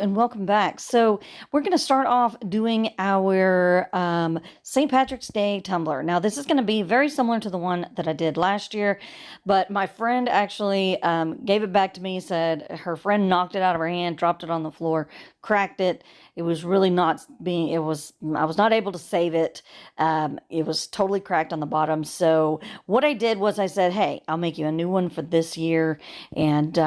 and welcome back. So we're going to start off doing our St. Patrick's Day tumbler. Now this is going to be very similar to the one that I did last year, but my friend actually gave it back to me, said her friend knocked it out of her hand, dropped it on the floor, cracked it. It was really not being, I was not able to save it. It was totally cracked on the bottom. So what I did was I said, hey, I'll make you a new one for this year, and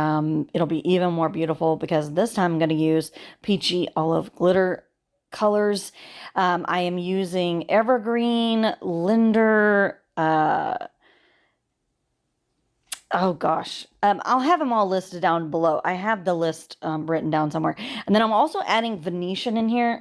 it'll be even more beautiful because this time I'm going to use Peachy Olive Glitter colors. I am using Evergreen, Linderr, oh gosh. I'll have them all listed down below. I have the list written down somewhere. And then I'm also adding Venetian in here.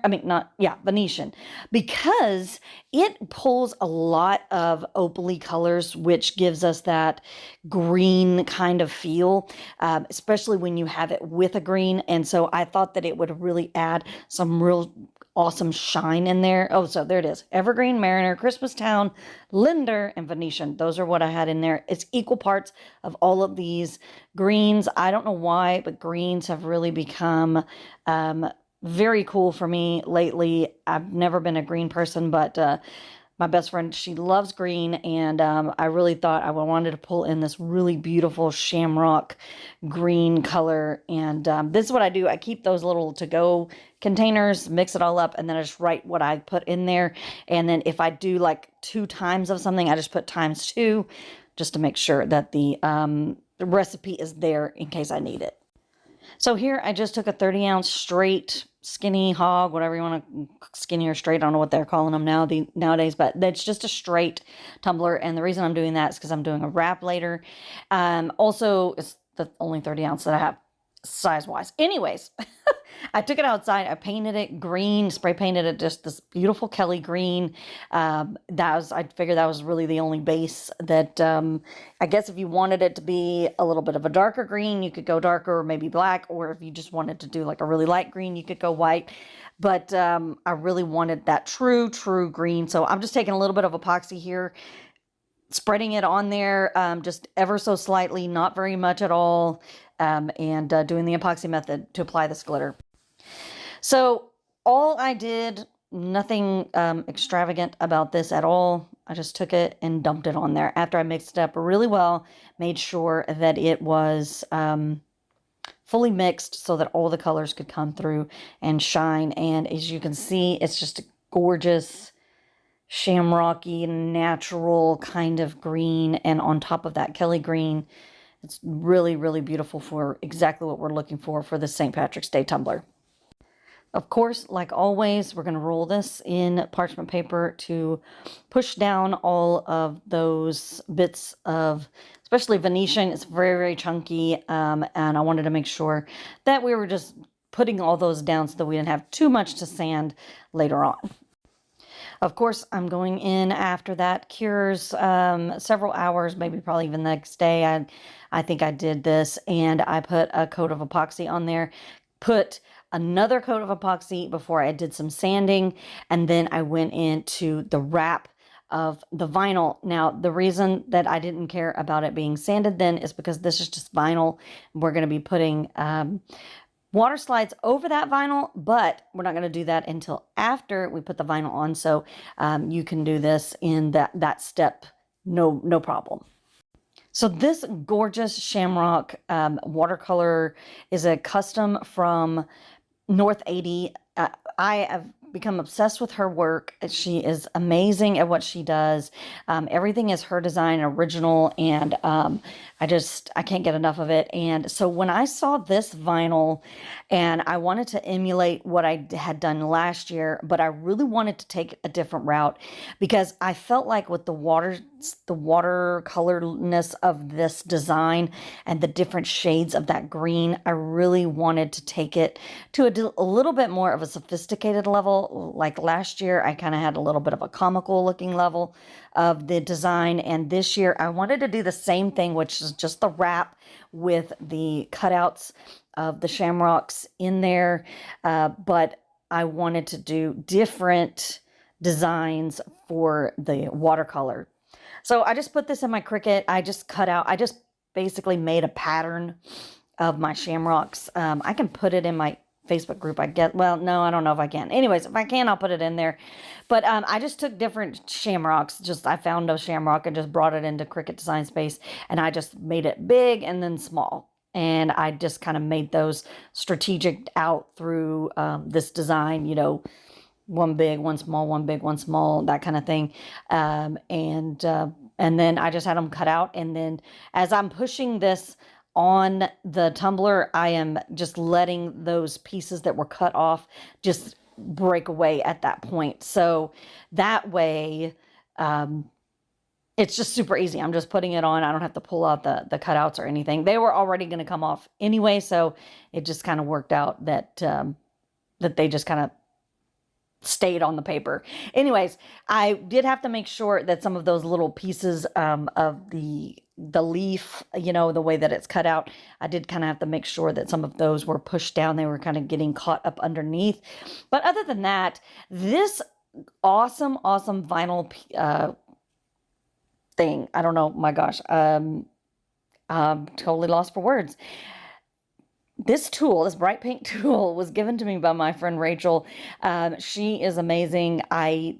Venetian. Because it pulls a lot of opaly colors, which gives us that green kind of feel, especially when you have it with a green. And so I thought that it would really add some real awesome shine in there. Oh, so there it is. Evergreen, Mariner, Christmas Town, Linderr, and Venetian. Those are what I had in there. It's equal parts of all of these greens. I don't know why, but greens have really become very cool for me lately. I've never been a green person, but my best friend, she loves green, and I really thought I wanted to pull in this really beautiful shamrock green color. And this is what I do. I keep those little to-go containers, mix it all up, and then I just write what I put in there. And then if I do like 2 times of something, I just put ×2 just to make sure that the recipe is there in case I need it. So here I just took a 30-ounce straight, skinny hog, whatever you want to, skinny or straight, I don't know what they're calling them nowadays, but that's just a straight tumbler. And the reason I'm doing that is because I'm doing a wrap later. Also, it's the only 30 ounce that I have size-wise. Anyways, I took it outside. I painted it green, spray painted it just this beautiful Kelly green. I figured that was really the only base that, I guess if you wanted it to be a little bit of a darker green, you could go darker or maybe black, or if you just wanted to do like a really light green, you could go white. But I really wanted that true green. So I'm just taking a little bit of epoxy here, spreading it on there just ever so slightly, not very much at all, and doing the epoxy method to apply this glitter. So all I did, nothing extravagant about this at all. I just took it and dumped it on there after I mixed it up really well, made sure that it was fully mixed so that all the colors could come through and shine. And as you can see, it's just a gorgeous shamrocky, natural kind of green. And on top of that Kelly green, it's really, really beautiful for exactly what we're looking for the St. Patrick's Day tumbler. Of course, like always, we're going to roll this in parchment paper to push down all of those bits of, especially Venetian. It's very, very chunky, and I wanted to make sure that we were just putting all those down so that we didn't have too much to sand later on. Of course, I'm going in after that cures several hours, maybe probably even the next day. I think I did this, and I put a coat of epoxy on there, put another coat of epoxy before I did some sanding, and then I went into the wrap of the vinyl. Now, the reason that I didn't care about it being sanded then is because this is just vinyl. We're going to be putting water slides over that vinyl, but we're not going to do that until after we put the vinyl on. So you can do this in that step, no problem. So this gorgeous Shamrock watercolor is a custom from North 80. I have become obsessed with her work. She is amazing at what she does. Everything is her design, original, and I can't get enough of it. And so when I saw this vinyl, and I wanted to emulate what I had done last year, but I really wanted to take a different route because I felt like with the watercolorness of this design and the different shades of that green, I really wanted to take it to a little bit more of a sophisticated level. Like last year, I kind of had a little bit of a comical looking level of the design, and this year I wanted to do the same thing, which is just the wrap with the cutouts of the shamrocks in there, but I wanted to do different designs for the watercolor. So I just put this in my Cricut. I just basically made a pattern of my shamrocks. I can put it in my Facebook group, I get. Well, no, I don't know if I can. Anyways, if I can, I'll put it in there. But I just took different shamrocks. I found a shamrock and just brought it into Cricut Design Space, and I just made it big and then small. And I just kind of made those strategic out through this design, you know, one big, one small, one big, one small, that kind of thing. And then I just had them cut out. And then as I'm pushing this on the tumbler, I am just letting those pieces that were cut off just break away at that point. So that way, it's just super easy. I'm just putting it on. I don't have to pull out the cutouts or anything. They were already going to come off anyway. So it just kind of worked out that, that they just kind of stayed on the paper. Anyways, I did have to make sure that some of those little pieces of the leaf, you know, the way that it's cut out, I did kind of have to make sure that some of those were pushed down. They were kind of getting caught up underneath. But other than that, this awesome vinyl thing, I don't know, my gosh, I'm totally lost for words. This tool, this bright pink tool, was given to me by my friend Rachel. She is amazing. I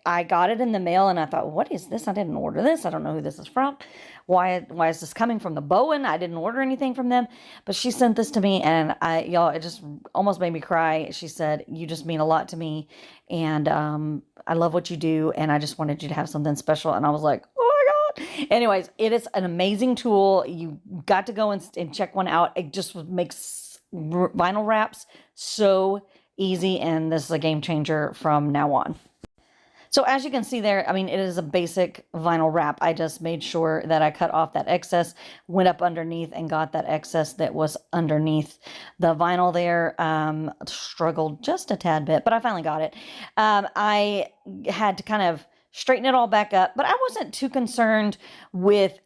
got it in the mail and I thought, what is this? I didn't order this. I don't know who this is from. Why is this coming from the Bowen? I didn't order anything from them. But she sent this to me and y'all, it just almost made me cry. She said, you just mean a lot to me. And I love what you do. And I just wanted you to have something special. And I was like, anyways, it is an amazing tool. You got to go and check one out. It just makes vinyl wraps so easy, and this is a game changer from now on. So as you can see there, I mean, it is a basic vinyl wrap. I just made sure that I cut off that excess, went up underneath and got that excess that was underneath the vinyl there. Struggled just a tad bit, but I finally got it. I had to kind of straighten it all back up, but I wasn't too concerned with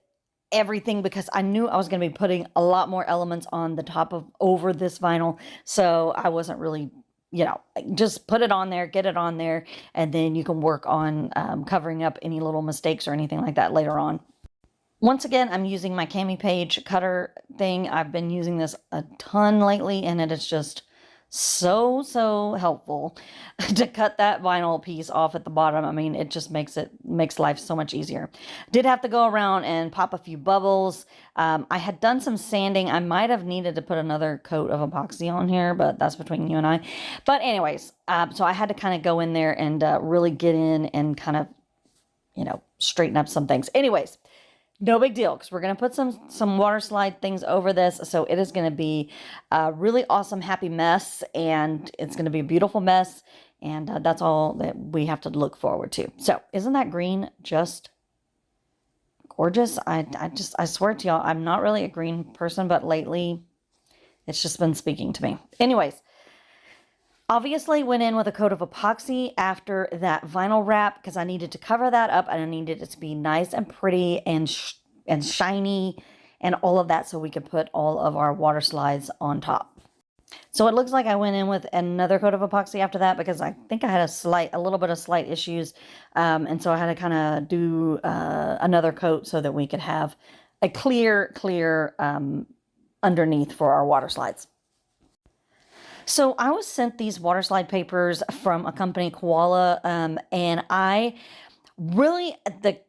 everything because I knew I was going to be putting a lot more elements on the top of over this vinyl. So I wasn't really, you know, just put it on there, get it on there, and then you can work on covering up any little mistakes or anything like that later on. Once again, I'm using my Cami Page cutter thing. I've been using this a ton lately, and it is just so helpful to cut that vinyl piece off at the bottom. I mean, it just makes life so much easier. Did have to go around and pop a few bubbles. I had done some sanding. I might have needed to put another coat of epoxy on here, but that's between you and I. But anyways, so I had to kind of go in there and really get in and kind of, you know, straighten up some things. Anyways, no big deal, because we're going to put some water slide things over this. So it is going to be a really awesome, happy mess. And it's going to be a beautiful mess. And that's all that we have to look forward to. So isn't that green just gorgeous? I swear to y'all, I'm not really a green person, but lately it's just been speaking to me. Anyways, obviously went in with a coat of epoxy after that vinyl wrap because I needed to cover that up and I needed it to be nice and pretty and shiny and all of that so we could put all of our water slides on top. So it looks like I went in with another coat of epoxy after that because I think I had a little bit of slight issues. And so I had to kind of do another coat so that we could have a clear underneath for our water slides. So I was sent these water slide papers from a company, Koala, and I really,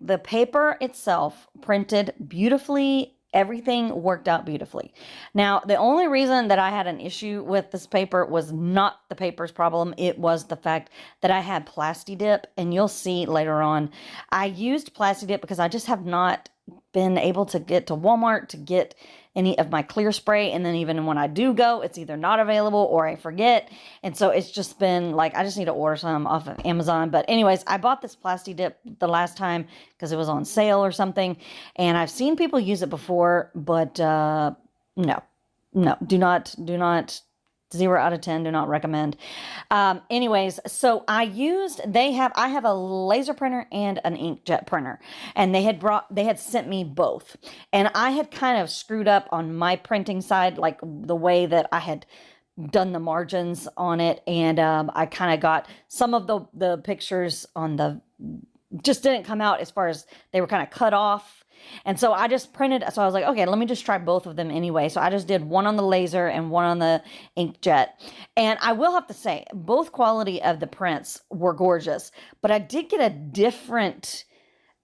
the paper itself printed beautifully. Everything worked out beautifully. Now, the only reason that I had an issue with this paper was not the paper's problem. It was the fact that I had Plasti-Dip, and you'll see later on, I used Plasti-Dip because I just have not been able to get to Walmart to get any of my clear spray, and then even when I do go, it's either not available or I forget, and so it's just been like I just need to order some off of Amazon. But anyways, I bought this Plasti-Dip the last time because it was on sale or something, and I've seen people use it before, but no, do not 0 out of 10, do not recommend. Anyways, so I have a laser printer and an inkjet printer, and they had sent me both, and I had kind of screwed up on my printing side, like the way that I had done the margins on it, and I kind of got some of the pictures on the just didn't come out as far as they were kind of cut off. And so I just printed, so I was like, okay, let me just try both of them anyway. So I just did one on the laser and one on the inkjet. And I will have to say, both quality of the prints were gorgeous, but I did get a different,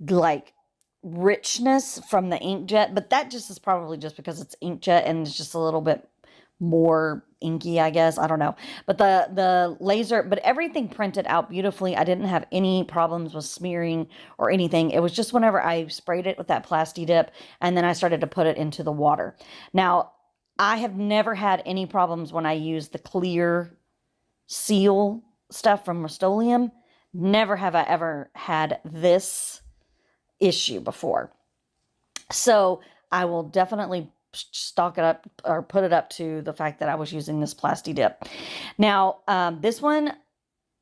like, richness from the inkjet, but that just is probably just because it's inkjet and it's just a little bit more inky, I guess. I don't know. But the laser, but everything printed out beautifully. I didn't have any problems with smearing or anything. It was just whenever I sprayed it with that Plasti Dip and then I started to put it into the water. Now, I have never had any problems when I use the clear seal stuff from Rust-Oleum. Never have I ever had this issue before. So I will definitely stock it up or put it up to the fact that I was using this Plasti Dip. Now, this one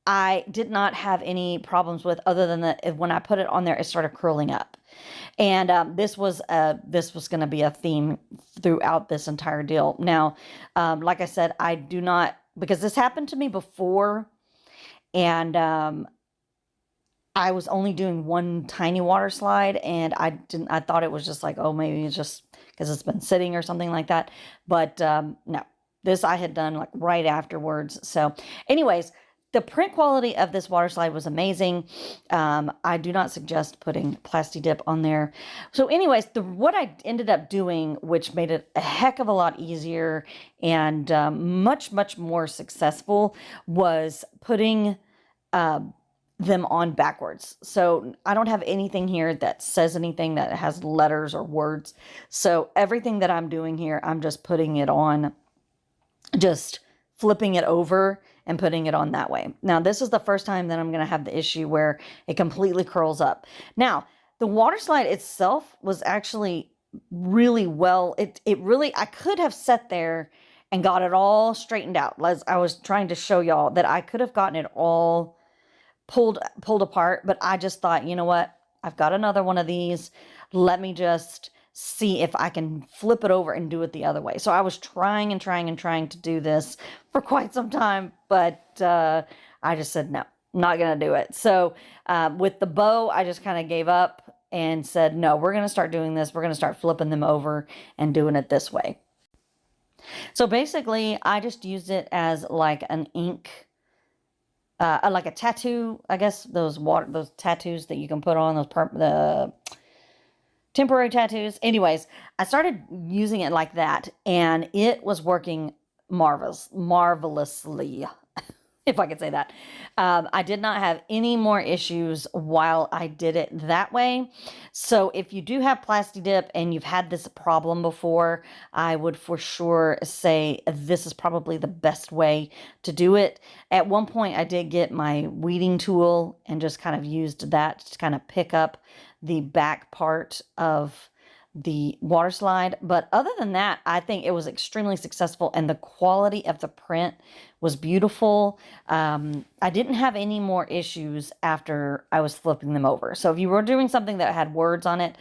I did not have any problems with, other than that when I put it on there, it started curling up. And this was going to be a theme throughout this entire deal. Now, like I said, I do not, because this happened to me before, and I was only doing one tiny water slide, and I thought it was just like, oh, maybe it's just because it's been sitting or something like that. But no, this I had done like right afterwards. So anyways, the print quality of this water slide was amazing. I do not suggest putting Plasti Dip on there. So anyways, what I ended up doing, which made it a heck of a lot easier and much, much more successful, was putting them on backwards. So I don't have anything here that says anything that has letters or words. So everything that I'm doing here, I'm just putting it on, just flipping it over and putting it on that way. Now, this is the first time that I'm going to have the issue where it completely curls up. Now, the water slide itself was actually really well. It really, I could have sat there and got it all straightened out. As I was trying to show y'all that I could have gotten it all pulled apart, but I just thought, you know what? I've got another one of these. Let me just see if I can flip it over and do it the other way. So I was trying and trying and trying to do this for quite some time, but I just said, no, not going to do it. So with the bow, I just kind of gave up and said, no, we're going to start doing this. We're going to start flipping them over and doing it this way. So basically, I just used it as like an ink, like a tattoo, I guess, those tattoos that you can put on, the temporary tattoos. Anyways, I started using it like that, and it was working marvelously, if I could say that. I did not have any more issues while I did it that way. So if you do have Plasti Dip and you've had this problem before, I would for sure say this is probably the best way to do it. At one point, I did get my weeding tool and just kind of used that to kind of pick up the back part of the water slide. But other than that, I think it was extremely successful, and the quality of the print was beautiful. I didn't have any more issues after I was flipping them over. So if you were doing something that had words on it,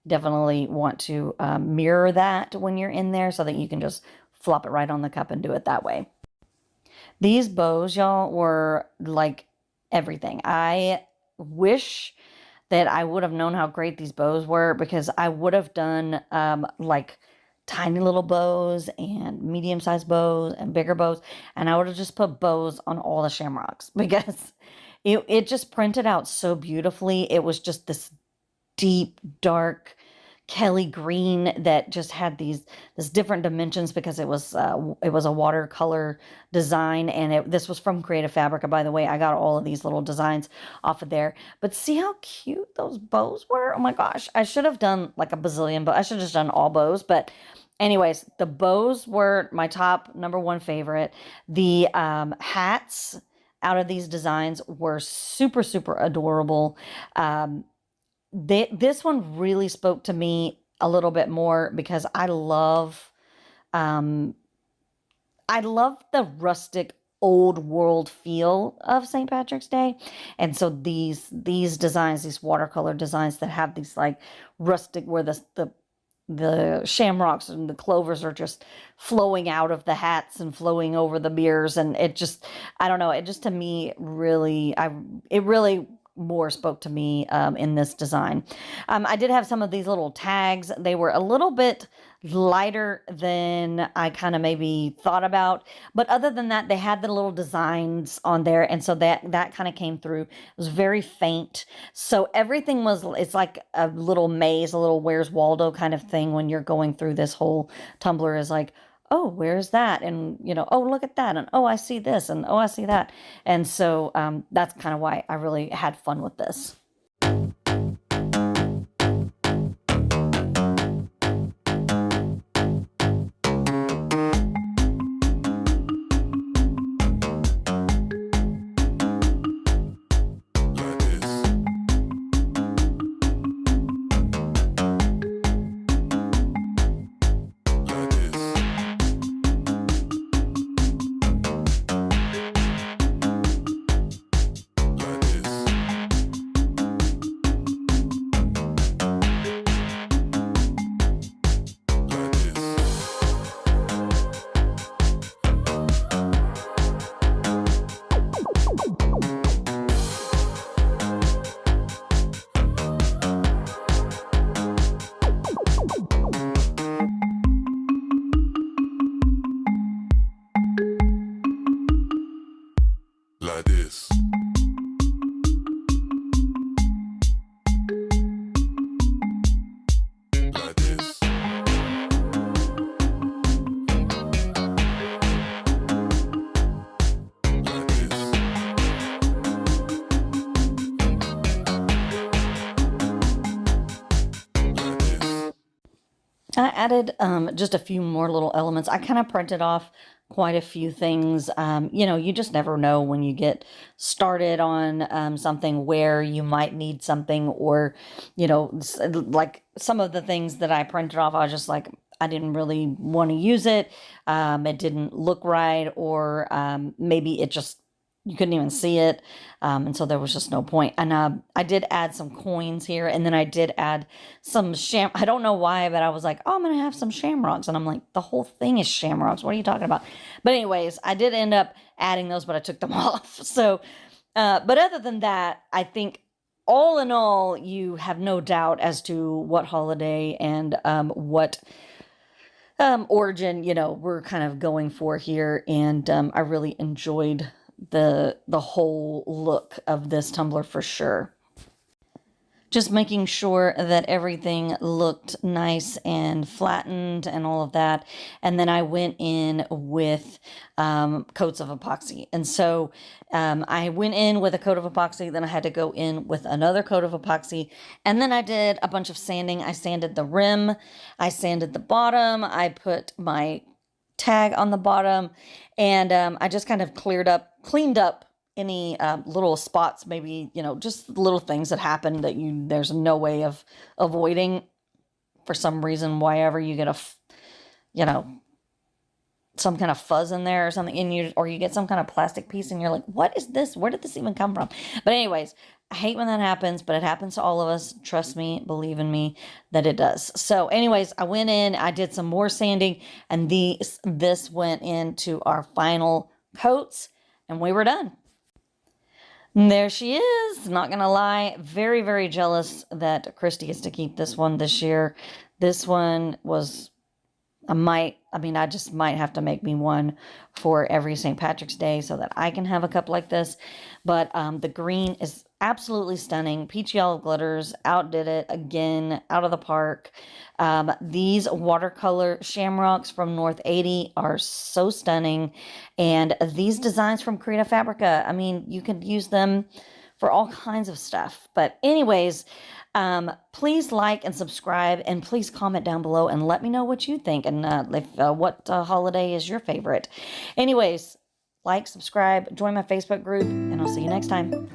definitely want to mirror that when you're in there so that you can just flop it right on the cup and do it that way. These bows, y'all, were like everything. I wish that I would have known how great these bows were, because I would have done like tiny little bows and medium-sized bows and bigger bows, and I would have just put bows on all the shamrocks, because it just printed out so beautifully. It was just this deep, dark Kelly green that just had these different dimensions, because it was a watercolor design, and this was from Creative Fabrica, by the way. I got all of these little designs off of there. But see how cute those bows were? Oh my gosh, I should have done like a bazillion, but I should have just done all bows. But anyways, the bows were my top #1 favorite. The hats out of these designs were super, super adorable. This one really spoke to me a little bit more, because I love the rustic old world feel of St. Patrick's Day. And so these designs, these watercolor designs that have these like rustic, where the shamrocks and the clovers are just flowing out of the hats and flowing over the beers, and it just, I don't know, it just, to me, really, it really more spoke to me in this design. I did have some of these little tags. They were a little bit lighter than I kind of maybe thought about. But other than that, they had the little designs on there. And so that kind of came through. It was very faint. So everything was, it's like a little maze, a little Where's Waldo kind of thing when you're going through this whole Tumbler is like, oh, where's that? And, you know, oh, look at that. And, oh, I see this. And, oh, I see that. And so that's kind of why I really had fun with this. Like this. Like this. Like this. Like this. I added just a few more little elements. I kind of printed off quite a few things. You know, you just never know when you get started on something where you might need something, or, you know, like some of the things that I printed off, I was just like, I didn't really want to use it. It didn't look right, or maybe it just, you couldn't even see it. And so there was just no point. And I did add some coins here, and then I did add some I don't know why, but I was like, oh, I'm going to have some shamrocks. And I'm like, the whole thing is shamrocks. What are you talking about? But anyways, I did end up adding those, but I took them off. So, but other than that, I think all in all, you have no doubt as to what holiday and what origin, you know, we're kind of going for here. And I really enjoyed the whole look of this tumbler for sure. Just making sure that everything looked nice and flattened and all of that. And then I went in with coats of epoxy. And so I went in with a coat of epoxy, then I had to go in with another coat of epoxy. And then I did a bunch of sanding. I sanded the rim, I sanded the bottom, I put my tag on the bottom, and I just kind of cleaned up any little spots, maybe, you know, just little things that happen that there's no way of avoiding for some reason, why ever you get you know, some kind of fuzz in there or something, and or you get some kind of plastic piece and you're like, what is this? Where did this even come from? But anyways, I hate when that happens, but it happens to all of us. Trust me, believe in me that it does. So anyways, I went in, I did some more sanding, and this went into our final coats, and we were done. And there she is. Not gonna lie, very, very jealous that Christy gets to keep this one this year. This one was, I just might have to make me one for every St. Patrick's Day so that I can have a cup like this. But the green is absolutely stunning. Peachy Olive Glitters outdid it again, out of the park. These watercolor shamrocks from North 80 are so stunning. And these designs from Creative Fabrica, I mean, you could use them for all kinds of stuff. But anyways, please like and subscribe, and please comment down below and let me know what you think, and what holiday is your favorite. Anyways, like, subscribe, join my Facebook group, and I'll see you next time.